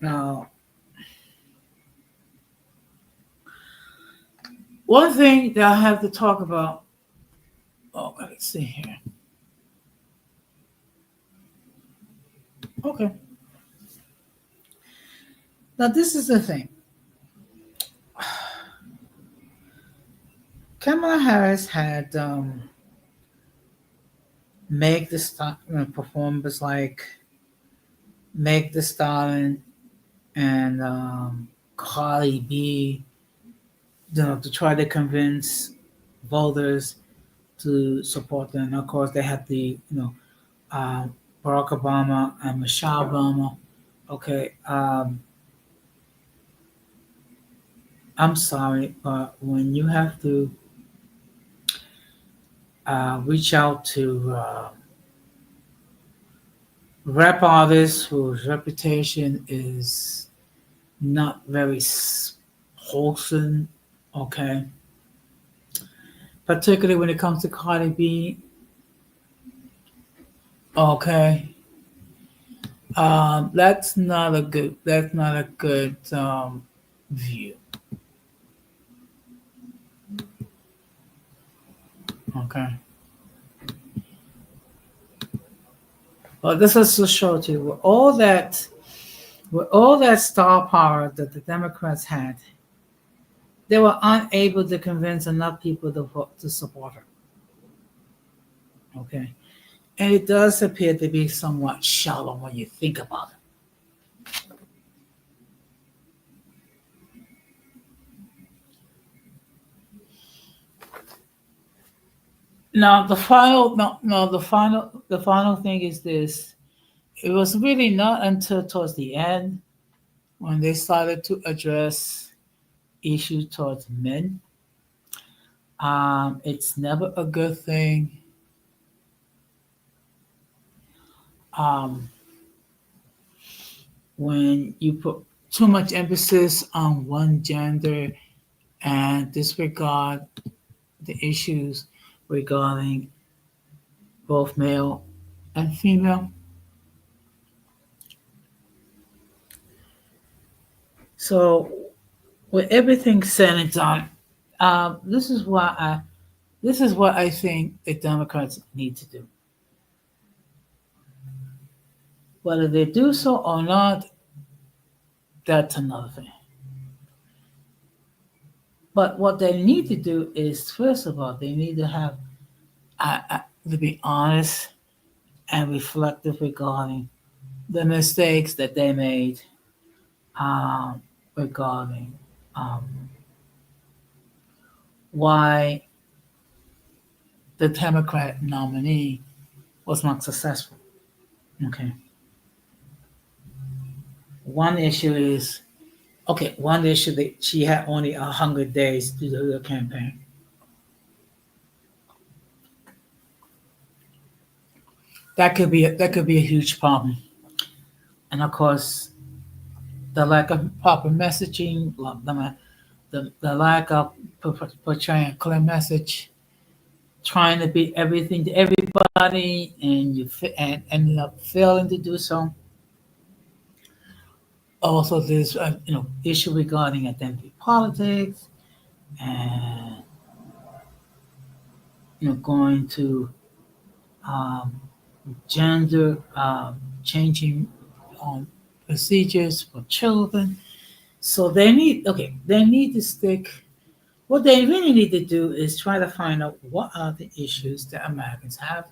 Now, one thing that I have to talk about, oh, let's see here. Okay. Now, this is the thing. Kamala Harris had Meg the performers like Meg the Stallion and Cardi B, to try to convince voters to support them. And of course, they had the uh, Barack Obama and Michelle Obama. Okay, I'm sorry, but when you have to reach out to rap artists whose reputation is not very wholesome, okay, particularly when it comes to Cardi B, okay. That's not a good view. Okay. Well, this is to show to you with all that star power that the Democrats had, they were unable to convince enough people to vote to support her. Okay. And it does appear to be somewhat shallow when you think about it. Now the final no, no the final thing is this. it was really not until towards the end when they started to address issues towards men. It's never a good thing um, when you put too much emphasis on one gender and disregard the issues regarding both male and female. So, with everything said and done, this is what I think the Democrats need to do. Whether they do so or not, that's another thing. But what they need to do is, first of all, they need to have to be honest and reflective regarding the mistakes that they made um, regarding um, why the Democrat nominee was not successful. Okay. One issue is one issue that she had only 100 days to do the campaign. That could be a huge problem. And of course, the lack of proper messaging, the lack of portraying a clear message, trying to be everything to everybody, and and ended up failing to do so. Also, there's issue regarding identity politics, and going to um, gender changing procedures for children. So they need to stick. What they really need to do is try to find out what are the issues that Americans have,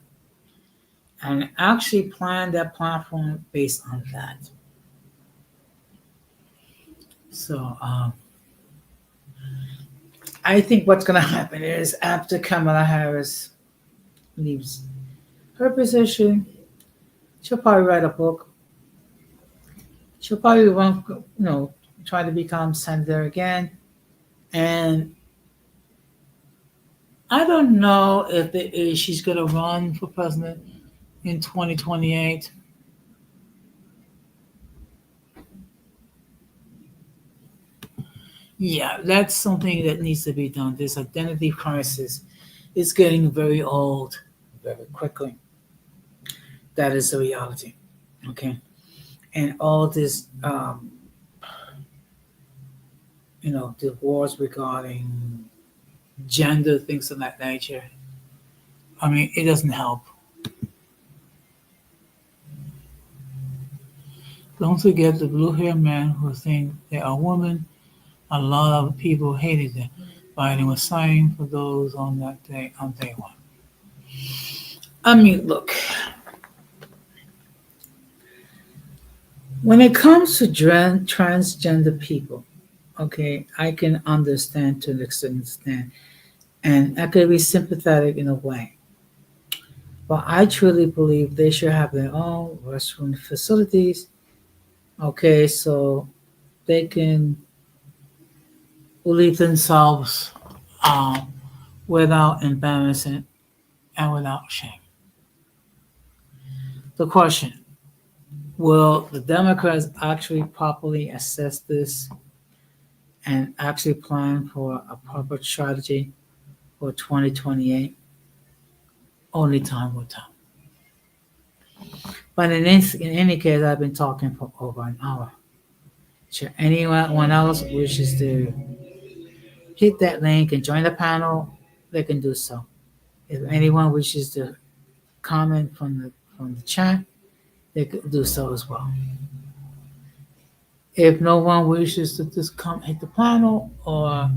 and actually plan their platform based on that. So I think what's going to happen is after Kamala Harris leaves her position, she'll probably write a book. She'll probably want, try to become senator again. And I don't know if she's going to run for president in 2028. Yeah, that's something that needs to be done. This identity crisis is getting very old very quickly. That is the reality. Okay. And all this, the wars regarding gender, things of that nature. I mean, it doesn't help. Don't forget the blue haired man who think they are women. A lot of people hated them. Biden was signing for those on that day, on day one. I mean, look, when it comes to transgender people, okay, I can understand to an extent, and I could be sympathetic in a way. But I truly believe they should have their own restroom facilities, okay, so they can relieve themselves without embarrassment and without shame. The question: will the Democrats actually properly assess this and actually plan for a proper strategy for 2028? Only time will tell. But in any case, I've been talking for over an hour. Should anyone else wishes to hit that link and join the panel, they can do so. If anyone wishes to comment from the chat, they could do so as well. If no one wishes to just come hit the panel, or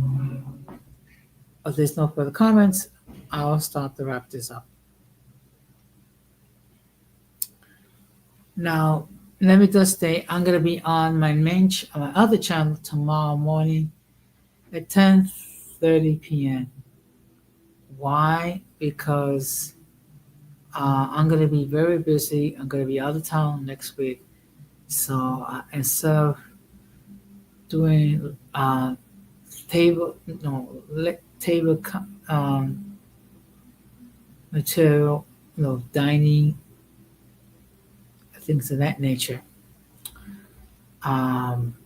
if there's no further comments, I'll start to wrap this up. Now, let me just say, I'm going to be on my my other channel tomorrow morning at 10:30 p.m. Why? Because I'm going to be very busy. I'm going to be out of town next week. So instead of doing table, no, table material, dining, things of that nature. Um,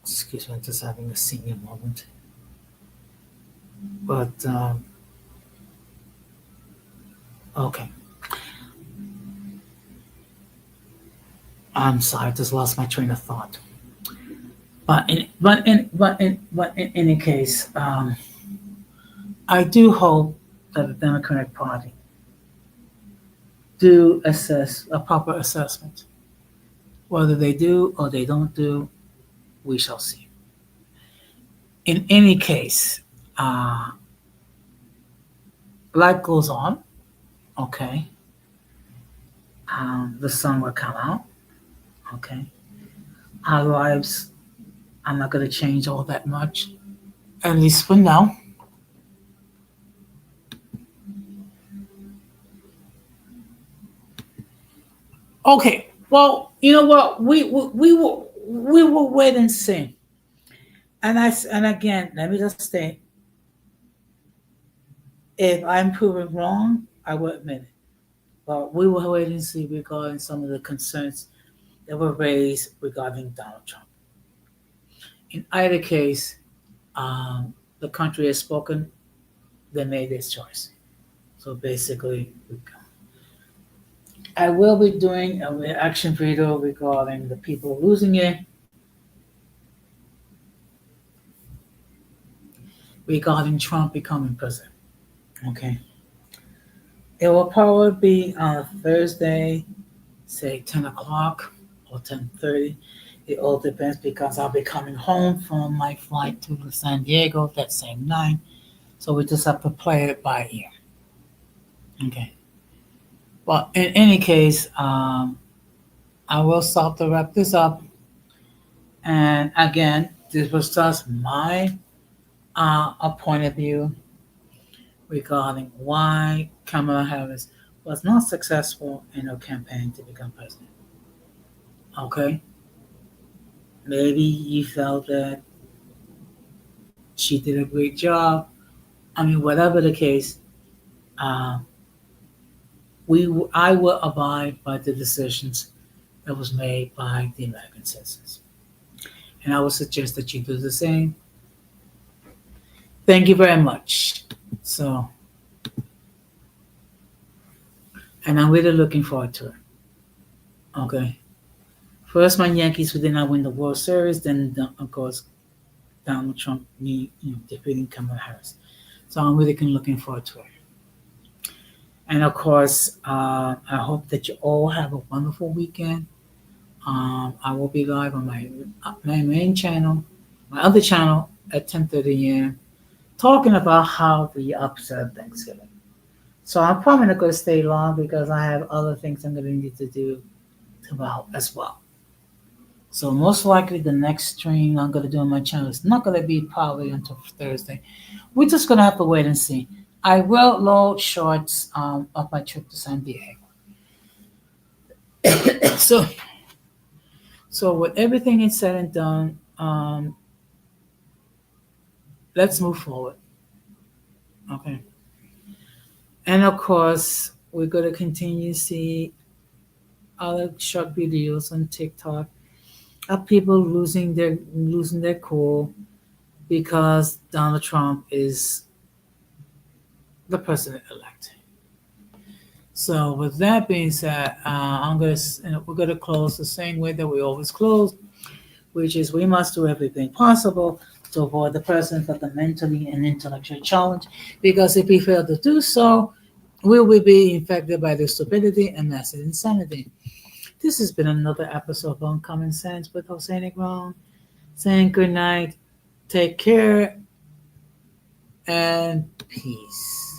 Excuse me, I'm just having a senior moment. But okay, I'm sorry, I just lost my train of thought. But in any case, I do hope that the Democratic Party do assess a proper assessment. Whether they do or they don't do, we shall see. In any case, uh, life goes on. Okay, the sun will come out. Okay, our lives are not going to change all that much, at least for now. Okay, well, you know what? We will wait and see. And again, let me just say, if I'm proven wrong, I will admit it. But we will wait and see regarding some of the concerns that were raised regarding Donald Trump. In either case, the country has spoken. They made its choice. So basically, I will be doing a reaction video regarding the people losing it, regarding Trump becoming president. Okay. It will probably be on Thursday, say 10 o'clock or 10:30. It all depends because I'll be coming home from my flight to San Diego that same night. So we just have to play it by ear. Okay. But in any case, I will start to wrap this up. And again, this was just my a point of view regarding why Kamala Harris was not successful in her campaign to become president. Okay? Maybe you felt that she did a great job. I mean, whatever the case, uh, I will abide by the decisions that was made by the American citizens, and I would suggest that you do the same. Thank you very much. So, and I'm really looking forward to it. Okay. First, my Yankees who did not win the World Series, then of course Donald Trump defeating Kamala Harris. So I'm really looking forward to it. And of course, I hope that you all have a wonderful weekend. I will be live on my main channel, my other channel at 10:30 a.m. talking about how we observe Thanksgiving. So I'm probably not going to stay long because I have other things I'm going to need to do tomorrow as well. So most likely the next stream I'm going to do on my channel is not going to be probably until Thursday. We're just going to have to wait and see. I will load shorts of my trip to San Diego. so, so with everything is said and done, let's move forward. Okay. And of course, we're going to continue to see other short videos on TikTok of people losing their cool because Donald Trump is the president elect. So with that being said, we're gonna close the same way that we always close, which is we must do everything possible to avoid the president of the mentally and intellectually challenged, because if we fail to do so, we will be infected by the stupidity and massive insanity. This has been another episode of Uncommon Sense with Jose Negron, saying good night, take care, and peace.